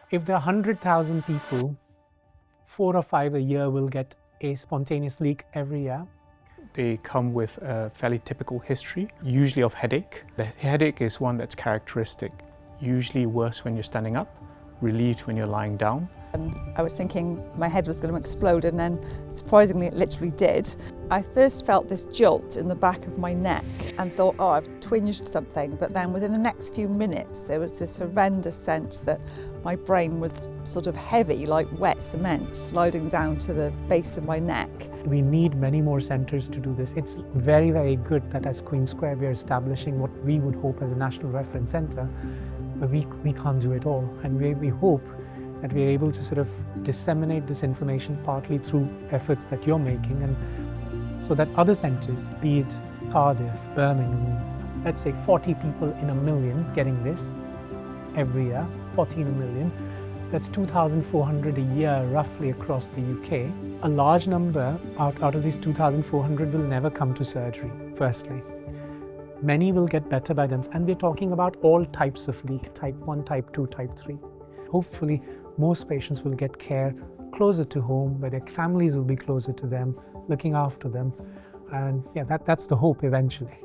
If there are 100,000 people, 4 or 5 a year will get a spontaneous leak every year. They come with a fairly typical history, usually of headache. The headache is one that's characteristic, usually worse when you're standing up, relieved when you're lying down. I was thinking my head was going to explode, and then surprisingly it literally did. I first felt this jolt in the back of my neck and thought, oh, I've twinged something, but then within the next few minutes there was this horrendous sense that my brain was sort of heavy like wet cement sliding down to the base of my neck. We need many more centres to do this. It's very, very good that as Queen Square we are establishing what we would hope as a national reference centre, but we can't do it all, and we hope that we're able to sort of disseminate this information partly through efforts that you're making, and so that other centres, be it Cardiff, Birmingham, let's say 40 people in a million getting this every year, 40 in a million, that's 2,400 a year roughly across the UK. A large number out of these 2,400 will never come to surgery, firstly. Many will get better by them, and we're talking about all types of leak, type 1, type 2, type 3. Hopefully, most patients will get care closer to home, where their families will be closer to them, looking after them. And yeah, that's the hope eventually.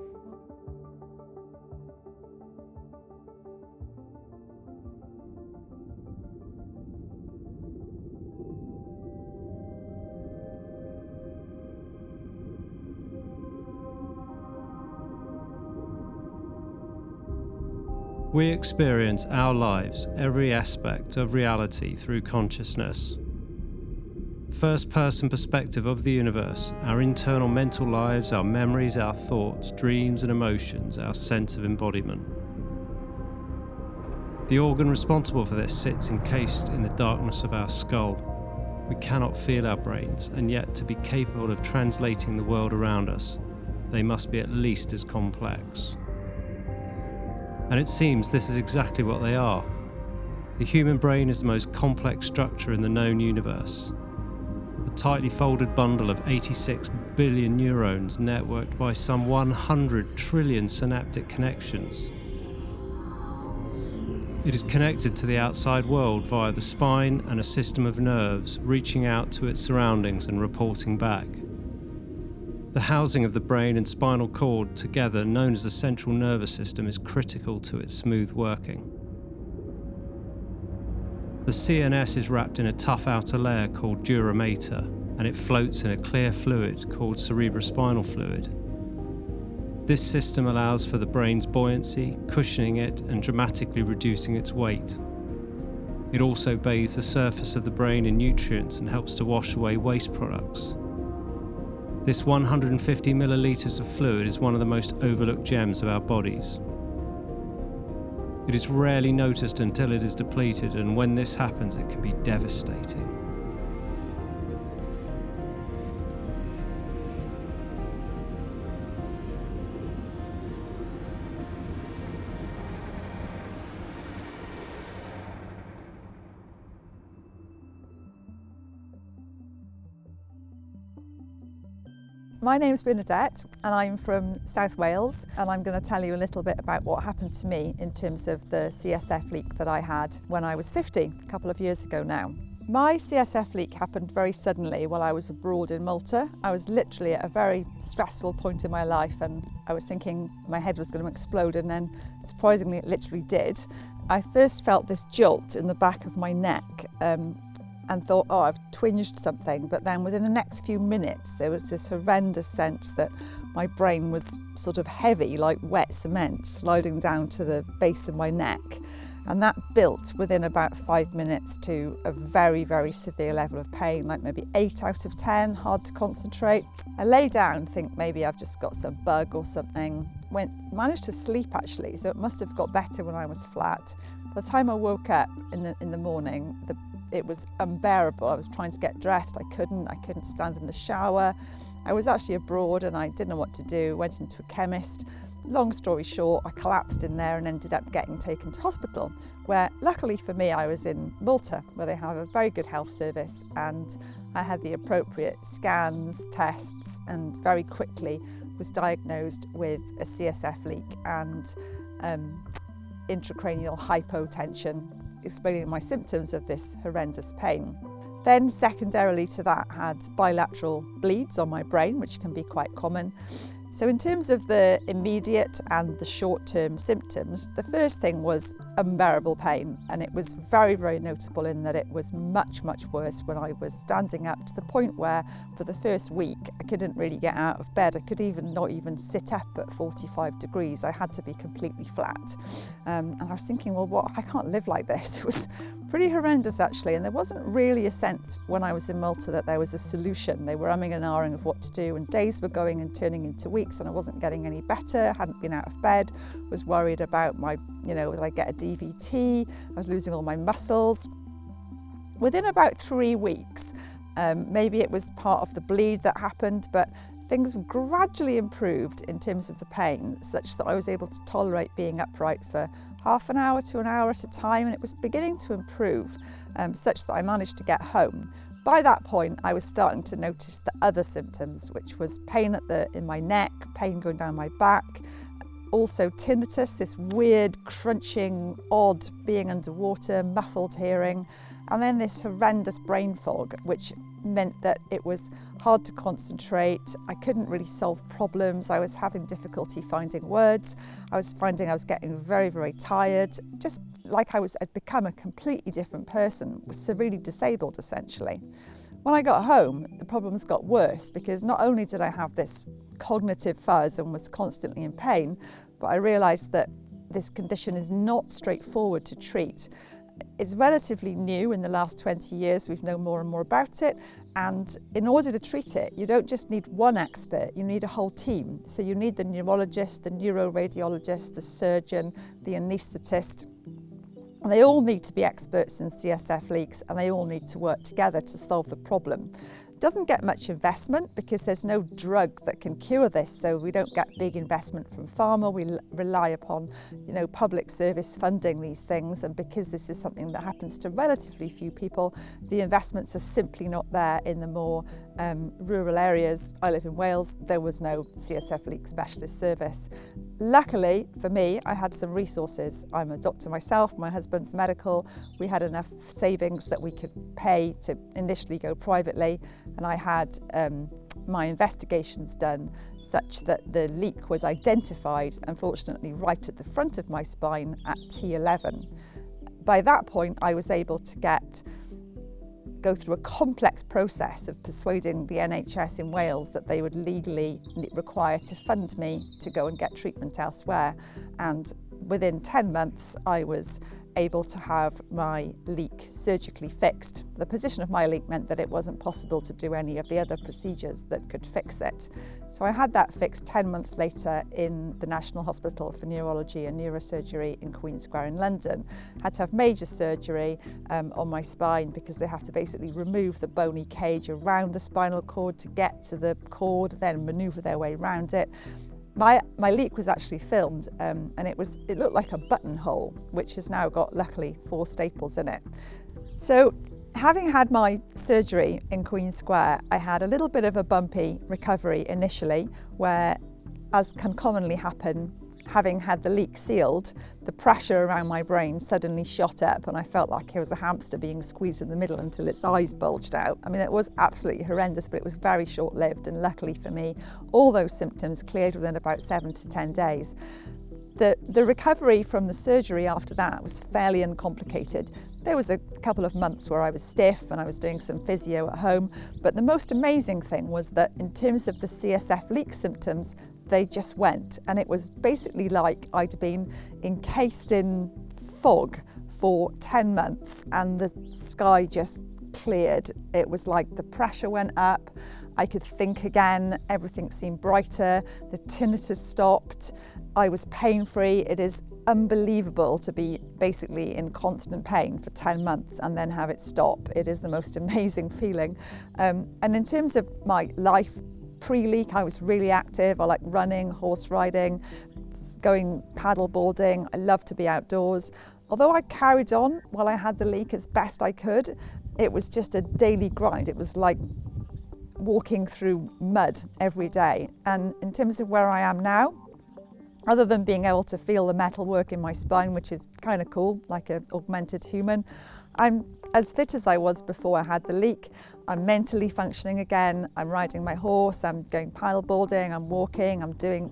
We experience our lives, every aspect of reality through consciousness. First-person perspective of the universe, our internal mental lives, our memories, our thoughts, dreams and emotions, our sense of embodiment. The organ responsible for this sits encased in the darkness of our skull. We cannot feel our brains, and yet to be capable of translating the world around us, they must be at least as complex. And it seems this is exactly what they are. The human brain is the most complex structure in the known universe. A tightly folded bundle of 86 billion neurons networked by some 100 trillion synaptic connections. It is connected to the outside world via the spine and a system of nerves reaching out to its surroundings and reporting back. The housing of the brain and spinal cord together, known as the central nervous system, is critical to its smooth working. The CNS is wrapped in a tough outer layer called dura mater, and it floats in a clear fluid called cerebrospinal fluid. This system allows for the brain's buoyancy, cushioning it and dramatically reducing its weight. It also bathes the surface of the brain in nutrients and helps to wash away waste products. This 150 millilitres of fluid is one of the most overlooked gems of our bodies. It is rarely noticed until it is depleted, and when this happens, it can be devastating. My name's Bernadette and I'm from South Wales, and I'm going to tell you a little bit about what happened to me in terms of the CSF leak that I had when I was 50, a couple of years ago now. My CSF leak happened very suddenly while I was abroad in Malta. I was literally at a very stressful point in my life, and I was thinking my head was going to explode, and then surprisingly it literally did. I first felt this jolt in the back of my neck and thought, oh, I've twinged something, but then within the next few minutes there was this horrendous sense that my brain was sort of heavy like wet cement sliding down to the base of my neck, and that built within about 5 minutes to a very, very severe level of pain, like maybe 8 out of 10, hard to concentrate. I lay down, think maybe I've just got some bug or something, managed to sleep actually, so it must have got better when I was flat. By the time I woke up in the morning, it was unbearable. I was trying to get dressed, I couldn't stand in the shower. I was actually abroad and I didn't know what to do, went into a chemist. Long story short, I collapsed in there and ended up getting taken to hospital, where luckily for me I was in Malta, where they have a very good health service, and I had the appropriate scans, tests, and very quickly was diagnosed with a CSF leak and intracranial hypotension, explaining my symptoms of this horrendous pain. Then secondarily to that, had bilateral bleeds on my brain, which can be quite common. So in terms of the immediate and the short-term symptoms, the first thing was unbearable pain, and it was very, very notable in that it was much, much worse when I was standing up, to the point where for the first week I couldn't really get out of bed. I could not even sit up at 45 degrees. I had to be completely flat. And I was thinking, well, I can't live like this. It was pretty horrendous actually, and there wasn't really a sense when I was in Malta that there was a solution. They were umming and ahhing of what to do, and days were going and turning into weeks, and I wasn't getting any better, hadn't been out of bed, was worried about my, would I get a DVT? I was losing all my muscles. Within about 3 weeks, maybe it was part of the bleed that happened, but things gradually improved in terms of the pain, such that I was able to tolerate being upright for half an hour to an hour at a time, and it was beginning to improve, such that I managed to get home. By that point, I was starting to notice the other symptoms, which was pain in my neck, pain going down my back, also tinnitus, this weird crunching, odd being underwater, muffled hearing, and then this horrendous brain fog, which meant that it was hard to concentrate. I couldn't really solve problems. I was having difficulty finding words. I was finding I was getting very, very tired, just like I'd become a completely different person, was severely disabled essentially. When I got home, the problems got worse, because not only did I have this cognitive fuzz and was constantly in pain, but I realised that this condition is not straightforward to treat. It's relatively new. In the last 20 years, we've known more and more about it. And in order to treat it, you don't just need one expert, you need a whole team. So you need the neurologist, the neuroradiologist, the surgeon, the anaesthetist. And they all need to be experts in CSF leaks, and they all need to work together to solve the problem. It doesn't get much investment because there's no drug that can cure this, so we don't get big investment from pharma. We rely upon, public service funding these things, and because this is something that happens to relatively few people, the investments are simply not there in the more rural areas. I live in Wales. There was no CSF leak specialist service. Luckily for me, I had some resources. I'm a doctor myself, my husband's medical. We had enough savings that we could pay to initially go privately, and I had my investigations done such that the leak was identified, unfortunately, right at the front of my spine at T11. By that point, I was able to go through a complex process of persuading the NHS in Wales that they would legally require to fund me to go and get treatment elsewhere. And within 10 months, I was able to have my leak surgically fixed. The position of my leak meant that it wasn't possible to do any of the other procedures that could fix it. So I had that fixed 10 months later in the National Hospital for Neurology and Neurosurgery in Queen Square in London. Had to have major surgery on my spine, because they have to basically remove the bony cage around the spinal cord to get to the cord, then manoeuvre their way around it. My leak was actually filmed, and it looked like a buttonhole, which has now got, luckily, 4 staples in it. So, having had my surgery in Queen Square, I had a little bit of a bumpy recovery initially, where, as can commonly happen, having had the leak sealed, the pressure around my brain suddenly shot up, and I felt like it was a hamster being squeezed in the middle until its eyes bulged out. I mean, it was absolutely horrendous, but it was very short-lived, and luckily for me, all those symptoms cleared within about 7 to 10 days. The recovery from the surgery after that was fairly uncomplicated. There was a couple of months where I was stiff and I was doing some physio at home, but the most amazing thing was that in terms of the CSF leak symptoms, they just went, and it was basically like I'd been encased in fog for 10 months and the sky just cleared. It was like the pressure went up, I could think again, everything seemed brighter, the tinnitus stopped, I was pain-free. It is unbelievable to be basically in constant pain for 10 months and then have it stop. It is the most amazing feeling. And in terms of my life pre-leak, I was really active. I like running, horse riding, going paddle boarding. I love to be outdoors. Although I carried on while I had the leak as best I could, it was just a daily grind. It was like walking through mud every day. And in terms of where I am now, Other than being able to feel the metal work in my spine, which is kind of cool, like an augmented human, I'm as fit as I was before I had the leak. I'm mentally functioning again. I'm riding my horse, I'm going paddleboarding, I'm walking,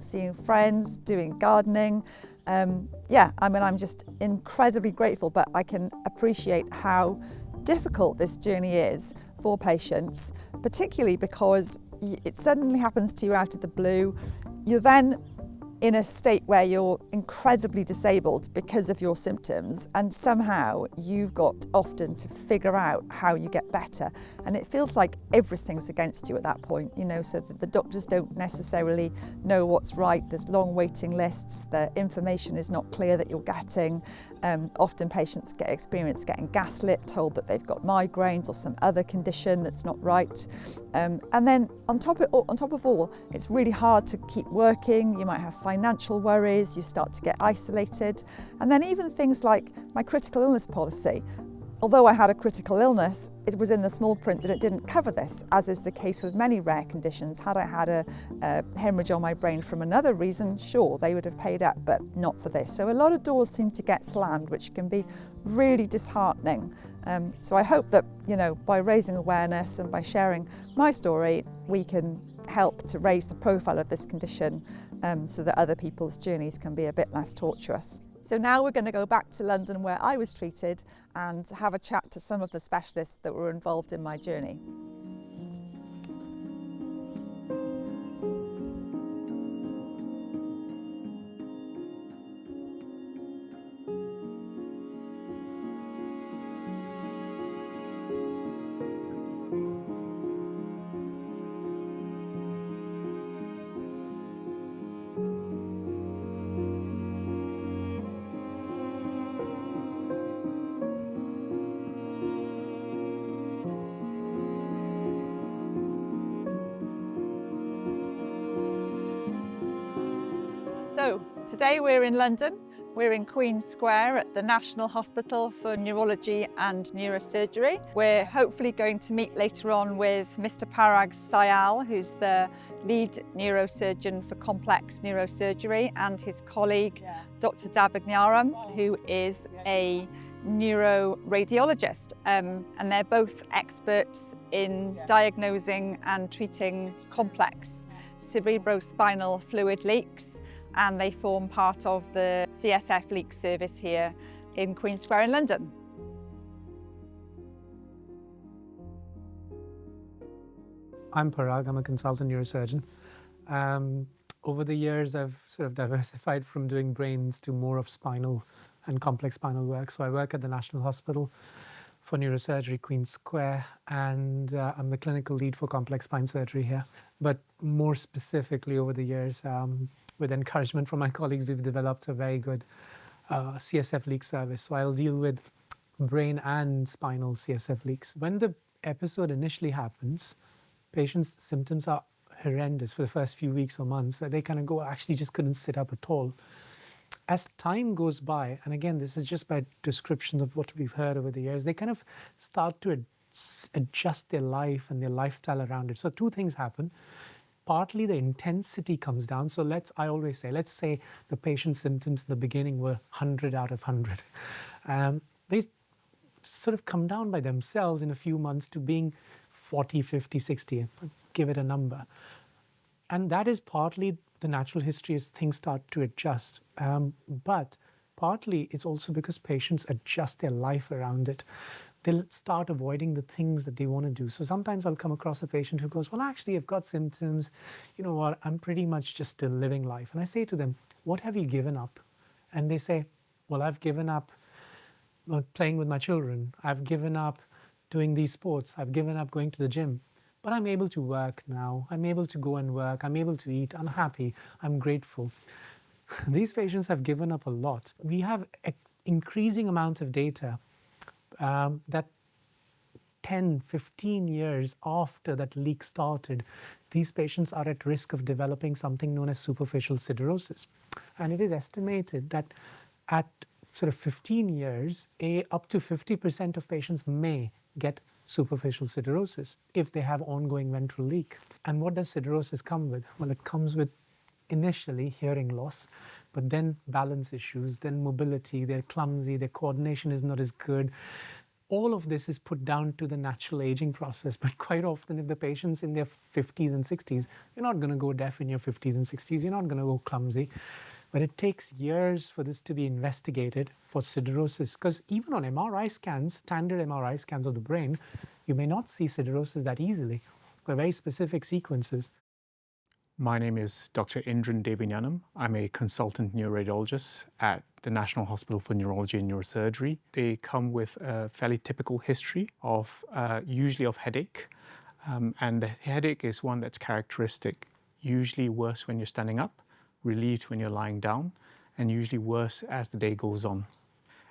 seeing friends, doing gardening. Yeah, I mean, I'm just incredibly grateful, but I can appreciate how difficult this journey is for patients, particularly because it suddenly happens to you out of the blue. You're then in a state where you're incredibly disabled because of your symptoms, and somehow you've got often to figure out how you get better, and it feels like everything's against you at that point, you know, so that the doctors don't necessarily know what's right. There's long waiting lists, the information is not clear that you're getting. Often patients experience getting gaslit, told that they've got migraines or some other condition that's not right. And then on top of all, it's really hard to keep working. You might have financial worries, you start to get isolated. And then even things like my critical illness policy. Although I had a critical illness, it was in the small print that it didn't cover this, as is the case with many rare conditions. Had I had a hemorrhage on my brain from another reason, sure, they would have paid up, but not for this. So a lot of doors seem to get slammed, which can be really disheartening. So I hope that, you know, by raising awareness and by sharing my story, we can help to raise the profile of this condition so that other people's journeys can be a bit less tortuous. So now we're going to go back to London where I was treated and have a chat to some of the specialists that were involved in my journey. So today we're in London. We're in Queen Square at the National Hospital for Neurology and Neurosurgery. We're hopefully going to meet later on with Mr. Parag Sayal, who's the lead neurosurgeon for complex neurosurgery, and his colleague, Dr. Davagnanam, who is a neuroradiologist. And they're both experts in diagnosing and treating complex cerebrospinal fluid leaks, and they form part of the CSF leak service here in Queen Square in London. I'm Parag, I'm a consultant neurosurgeon. Over the years, I've sort of diversified from doing brains to more of spinal and complex spinal work. So I work at the National Hospital for Neurosurgery, Queen Square, and I'm the clinical lead for complex spine surgery here. But more specifically over the years, with encouragement from my colleagues, we've developed a very good CSF leak service. So I'll deal with brain and spinal CSF leaks. When the episode initially happens, patients' symptoms are horrendous for the first few weeks or months, where they kind of go, actually just couldn't sit up at all. As time goes by, and again, this is just by description of what we've heard over the years, they kind of start to adjust their life and their lifestyle around it. So two things happen. Partly the intensity comes down. So I always say, let's say the patient's symptoms in the beginning were 100 out of 100. They sort of come down by themselves in a few months to being 40, 50, 60, give it a number. And that is partly the natural history as things start to adjust. But partly it's also because patients adjust their life around it. They'll start avoiding the things that they want to do. So sometimes I'll come across a patient who goes, well, actually, I've got symptoms. You know what? I'm pretty much just still living life. And I say to them, what have you given up? And they say, well, I've given up playing with my children. I've given up doing these sports. I've given up going to the gym. But I'm able to work now. I'm able to go and work. I'm able to eat. I'm happy. I'm grateful. These patients have given up a lot. We have an increasing amount of data that 10, 15 years after that leak started, these patients are at risk of developing something known as superficial siderosis. And it is estimated that at sort of 15 years, up to 50% of patients may get superficial siderosis if they have ongoing ventral leak. And what does siderosis come with? Well, it comes with initially hearing loss, but then balance issues, then mobility, they're clumsy, their coordination is not as good. All of this is put down to the natural aging process, but quite often if the patient's in their 50s and 60s, you're not going to go deaf in your 50s and 60s, you're not going to go clumsy. But it takes years for this to be investigated for siderosis, because even on MRI scans, standard MRI scans of the brain, you may not see siderosis that easily. They're very specific sequences. My name is Dr. Indran Davagnanam. I'm a consultant neuroradiologist at the National Hospital for Neurology and Neurosurgery. They come with a fairly typical history of usually of headache, and the headache is one that's characteristic, usually worse when you're standing up, relieved when you're lying down, and usually worse as the day goes on.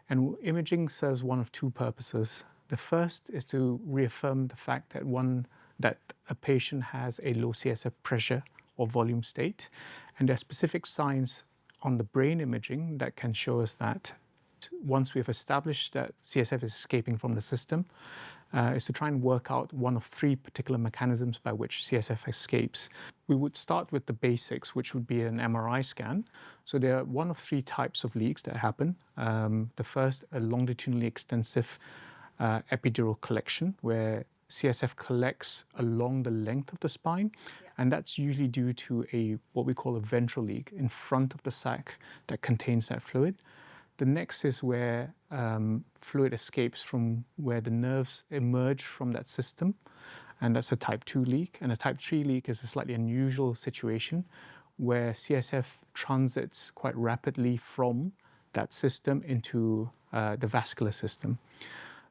And imaging serves one of two purposes. The first is to reaffirm the fact that a patient has a low CSF pressure or volume state, and there are specific signs on the brain imaging that can show us that. Once we've established that CSF is escaping from the system, is to try and work out one of three particular mechanisms by which CSF escapes. We would start with the basics, which would be an MRI scan. So there are one of three types of leaks that happen. The first, a longitudinally extensive epidural collection, where CSF collects along the length of the spine, and that's usually due to what we call a ventral leak in front of the sac that contains that fluid. The next is where fluid escapes from where the nerves emerge from that system, and that's a type 2 leak. And a type 3 leak is a slightly unusual situation where CSF transits quite rapidly from that system into the vascular system.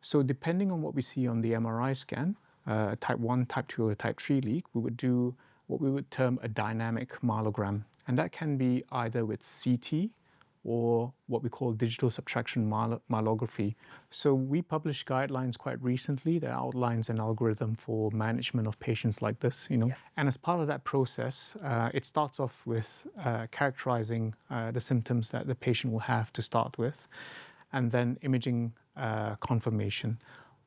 So depending on what we see on the MRI scan, type 1, type 2, or type 3 leak, we would do what we would term a dynamic myelogram. And that can be either with CT or what we call digital subtraction myelography. So we published guidelines quite recently that outlines an algorithm for management of patients like this, And as part of that process, it starts off with characterizing the symptoms that the patient will have to start with, and then imaging confirmation.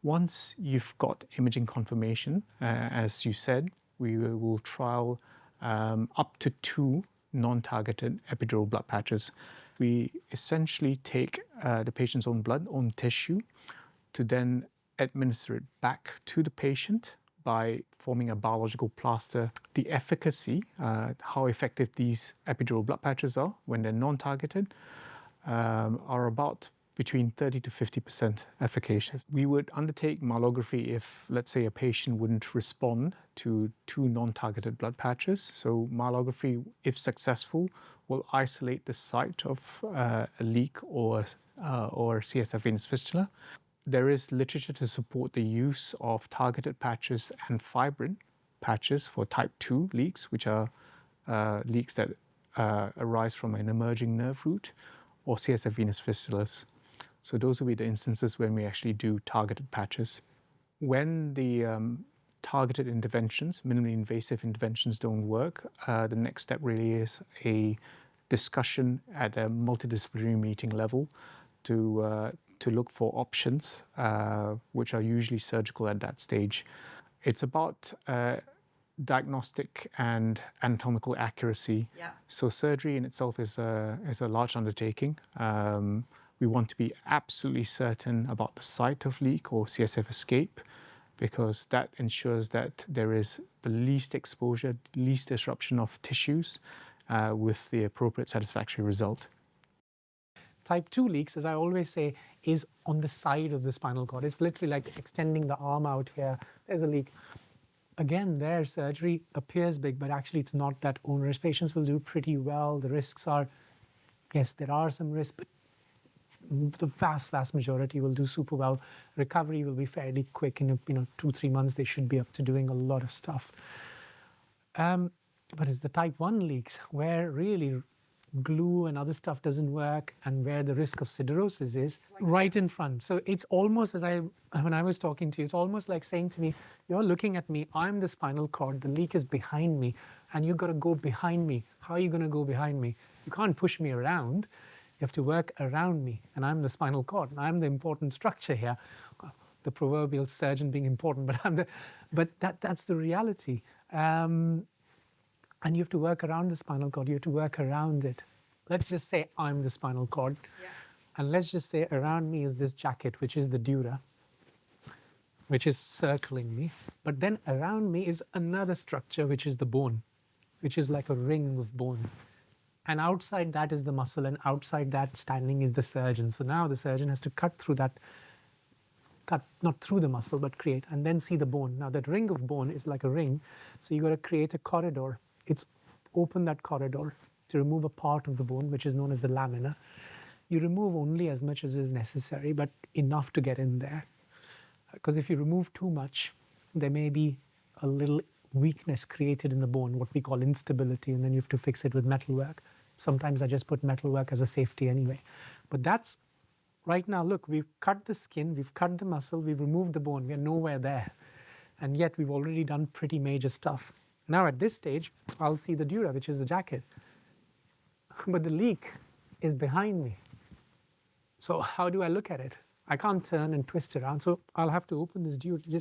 Once you've got imaging confirmation, as you said, we will trial up to 2 non-targeted epidural blood patches. We essentially take the patient's own blood, own tissue, to then administer it back to the patient by forming a biological plaster. The efficacy, how effective these epidural blood patches are when they're non-targeted, are about between 30 to 50% efficacious. We would undertake myelography if, let's say, a patient wouldn't respond to 2 non-targeted blood patches. So myelography, if successful, will isolate the site of a leak or CSF venous fistula. There is literature to support the use of targeted patches and fibrin patches for type 2 leaks, which are leaks that arise from an emerging nerve root, or CSF venous fistulas. So those will be the instances when we actually do targeted patches. When the targeted interventions, minimally invasive interventions, don't work, the next step really is a discussion at a multidisciplinary meeting level to look for options, which are usually surgical at that stage. It's about diagnostic and anatomical accuracy. Yeah. So surgery in itself is a large undertaking. We want to be absolutely certain about the site of leak or CSF escape, because that ensures that there is the least exposure, least disruption of tissues with the appropriate satisfactory result. Type 2 leaks, as I always say, is on the side of the spinal cord. It's literally like extending the arm out here. There's a leak. Again, their surgery appears big, but actually it's not that onerous. Patients will do pretty well. The risks are, yes, there are some risks, but the vast majority will do super well. Recovery will be fairly quick. In 2-3 months, they should be up to doing a lot of stuff. But it's the type 1 leaks where really glue and other stuff doesn't work, and where the risk of siderosis is right in front. So it's almost, when I was talking to you, it's almost like saying to me, you're looking at me, I'm the spinal cord, the leak is behind me, and you've got to go behind me. How are you going to go behind me? You can't push me around. You have to work around me, and I'm the spinal cord, and I'm the important structure here. The proverbial surgeon being important, but that's the reality. And you have to work around the spinal cord. You have to work around it. let's just say I'm the spinal cord. And let's just say around me is this jacket, which is the dura, which is circling me. But then around me is another structure, which is the bone, which is like a ring of bone. And outside that is the muscle, and outside that standing is the surgeon. So now the surgeon has to cut through that, not through the muscle, but create, and then see the bone. Now that ring of bone is like a ring, so you got to create a corridor. It's open that corridor to remove a part of the bone, which is known as the lamina. You remove only as much as is necessary, but enough to get in there. Because if you remove too much, there may be a little weakness created in the bone, what we call instability, and then you have to fix it with metalwork. Sometimes I just put metalwork as a safety anyway. But that's, right now, look, we've cut the skin, we've cut the muscle, we've removed the bone, we're nowhere there. And yet we've already done pretty major stuff. Now at this stage, I'll see the dura, which is the jacket. But the leak is behind me. So how do I look at it? I can't turn and twist around, so I'll have to open this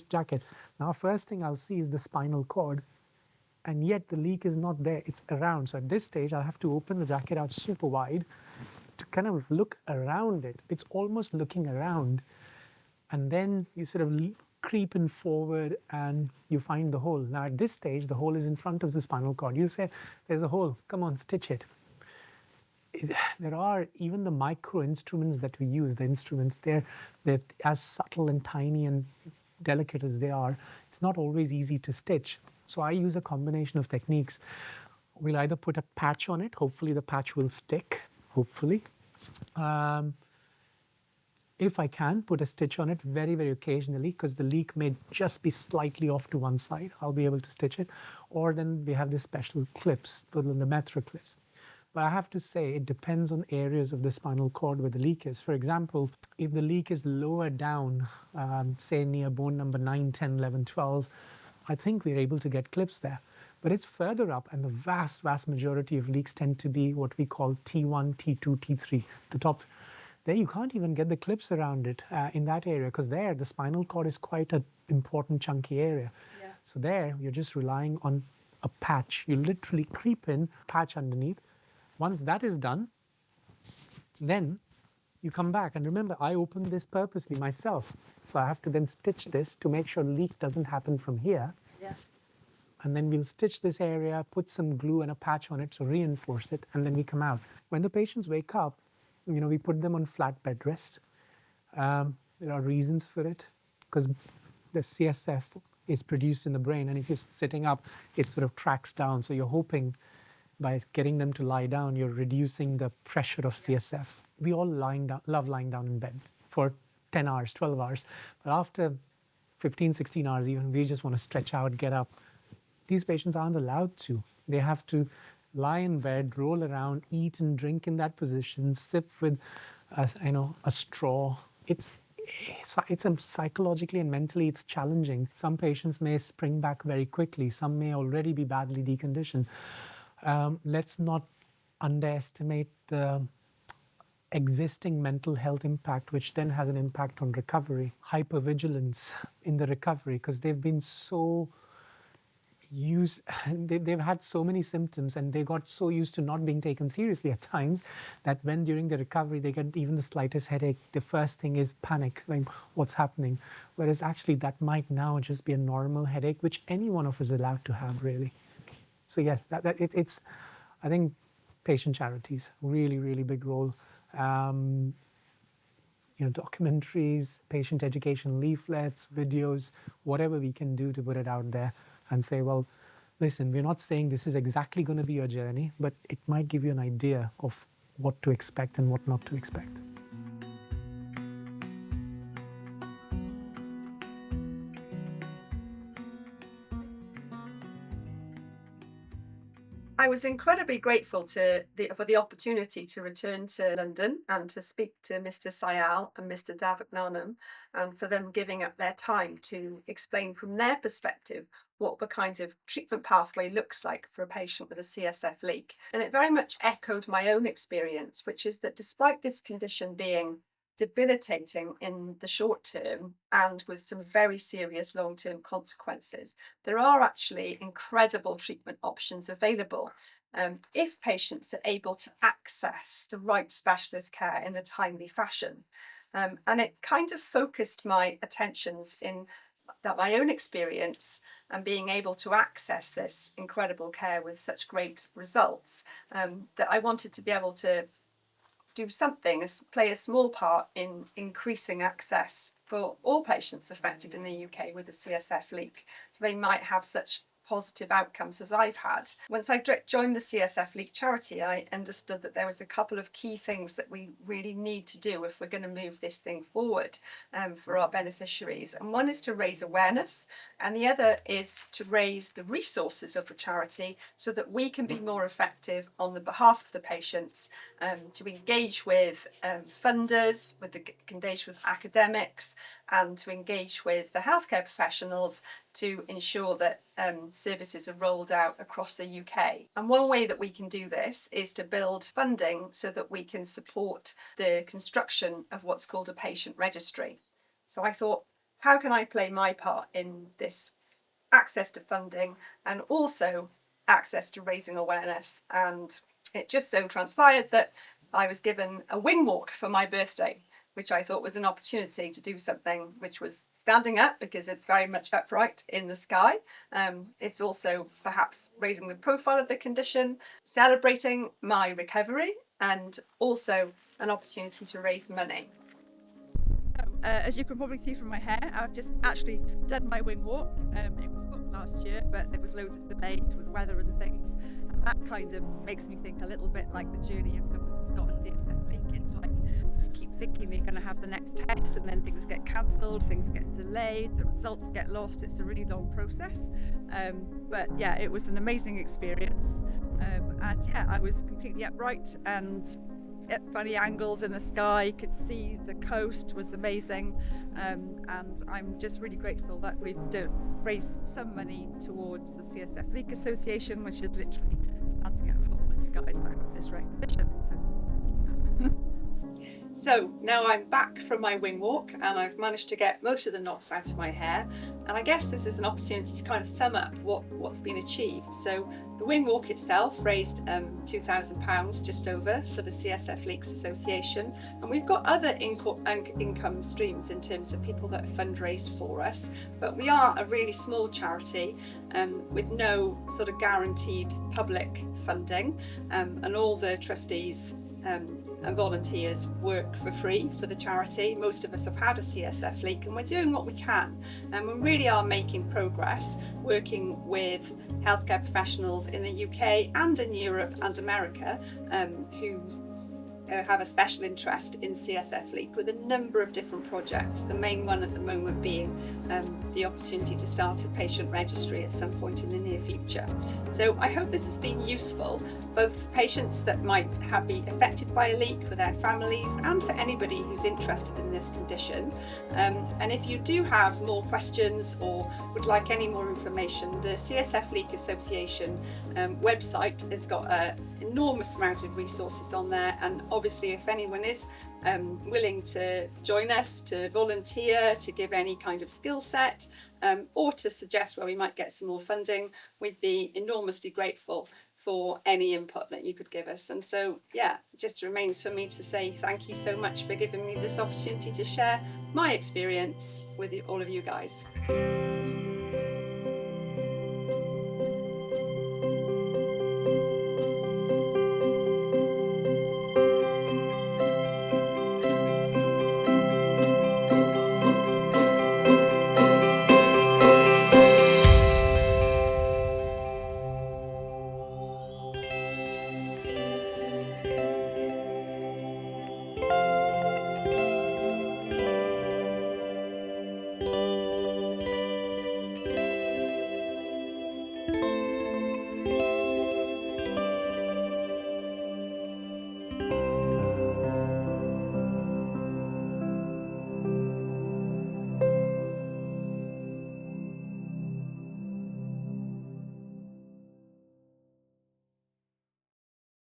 jacket. Now, first thing I'll see is the spinal cord, and yet the leak is not there, it's around. So at this stage, I'll have to open the jacket out super wide to kind of look around it. It's almost looking around, and then you sort of creep in forward and you find the hole. Now at this stage, the hole is in front of the spinal cord. You say, there's a hole, come on, stitch it. There are even the micro instruments that we use, the instruments, they're as subtle and tiny and delicate as they are, it's not always easy to stitch. So I use a combination of techniques. We'll either put a patch on it, hopefully the patch will stick, hopefully. If I can, put a stitch on it very, very occasionally, because the leak may just be slightly off to one side, I'll be able to stitch it. Or then we have these special clips, the Lemaitre clips. But I have to say, it depends on areas of the spinal cord where the leak is. For example, if the leak is lower down, say near bone number 9, 10, 11, 12, I think we're able to get clips there. But it's further up, and the vast, vast majority of leaks tend to be what we call T1, T2, T3, the top. There you can't even get the clips around it in that area, because there the spinal cord is quite an important chunky area. Yeah. So there you're just relying on a patch. You literally creep in, patch underneath. Once that is done, then you come back. And remember, I opened this purposely myself. So I have to then stitch this to make sure leak doesn't happen from here. Yeah. And then we'll stitch this area, put some glue and a patch on it, so reinforce it, and then we come out. When the patients wake up, we put them on flat bed rest. There are reasons for it, because the CSF is produced in the brain, and if you're sitting up, it sort of tracks down. So you're hoping by getting them to lie down, you're reducing the pressure of CSF. We all love lying down in bed for 10 hours, 12 hours. But after 15, 16 hours even, we just want to stretch out, get up. These patients aren't allowed to. They have to lie in bed, roll around, eat and drink in that position, sip with a straw. It's psychologically and mentally, it's challenging. Some patients may spring back very quickly. Some may already be badly deconditioned. Let's not underestimate the existing mental health impact, which then has an impact on recovery. Hypervigilance in the recovery, because they've been so used, they've had so many symptoms, and they got so used to not being taken seriously at times that when during the recovery they get even the slightest headache, the first thing is panic, like what's happening? Whereas actually that might now just be a normal headache, which any one of us is allowed to have, really. So yes, it's, I think, patient charities, really, really big role. Documentaries, patient education leaflets, videos, whatever we can do to put it out there and say, well, listen, we're not saying this is exactly going to be your journey, but it might give you an idea of what to expect and what not to expect. I was incredibly grateful for the opportunity to return to London and to speak to Mr. Sayal and Mr. Davagnanam, and for them giving up their time to explain from their perspective what the kind of treatment pathway looks like for a patient with a CSF leak. And it very much echoed my own experience, which is that despite this condition being debilitating in the short term and with some very serious long-term consequences, there are actually incredible treatment options available. if patients are able to access the right specialist care in a timely fashion. And it kind of focused my attentions in that my own experience and being able to access this incredible care with such great results, that I wanted to be able to do something, play a small part in increasing access for all patients affected in the UK with a CSF leak, so they might have such positive outcomes as I've had. Once I joined the CSF Leak charity, I understood that there was a couple of key things that we really need to do if we're going to move this thing forward for our beneficiaries. And one is to raise awareness, and the other is to raise the resources of the charity so that we can be more effective on the behalf of the patients, to engage with funders, engage with academics, and to engage with the healthcare professionals to ensure that services are rolled out across the UK. And one way that we can do this is to build funding so that we can support the construction of what's called a patient registry. So I thought, how can I play my part in this access to funding and also access to raising awareness? And it just so transpired that I was given a wing walk for my birthday, which I thought was an opportunity to do something which was standing up, because it's very much upright in the sky. It's also perhaps raising the profile of the condition, celebrating my recovery, and also an opportunity to raise money. So, as you can probably see from my hair, I've just actually done my wing walk. It was booked last year, but there was loads of delays with weather and things. And that kind of makes me think a little bit like the journey of someone that's got a CSF leak. It's like you keep thinking you're going to have the next test, and then things get cancelled, things get delayed, the results get lost. It's a really long process. But yeah, it was an amazing experience. And yeah, I was completely upright and at funny angles in the sky, could see the coast, was amazing, and I'm just really grateful that we've raised some money towards the CSF Leak Association, which is literally standing up for all of you guys that have this recognition. So now I'm back from my wing walk and I've managed to get most of the knots out of my hair, and I guess this is an opportunity to kind of sum up what's been achieved. So the wing walk itself raised £2,000 just over for the CSF Leaks Association, and we've got other income streams in terms of people that have fundraised for us, but we are a really small charity with no sort of guaranteed public funding, and all the trustees and volunteers work for free for the charity. Most of us have had a CSF leak and we're doing what we can, and we really are making progress working with healthcare professionals in the UK and in Europe and America who have a special interest in CSF leak, with a number of different projects, the main one at the moment being the opportunity to start a patient registry at some point in the near future. So I hope this has been useful, both for patients that might be affected by a leak, for their families, and for anybody who's interested in this condition. And if you do have more questions or would like any more information, the CSF Leak Association website has got an enormous amount of resources on there, and obviously if anyone is willing to join us, to volunteer, to give any kind of skill set, or to suggest where we might get some more funding, we'd be enormously grateful for any input that you could give us. And so yeah, it just remains for me to say thank you so much for giving me this opportunity to share my experience with all of you guys.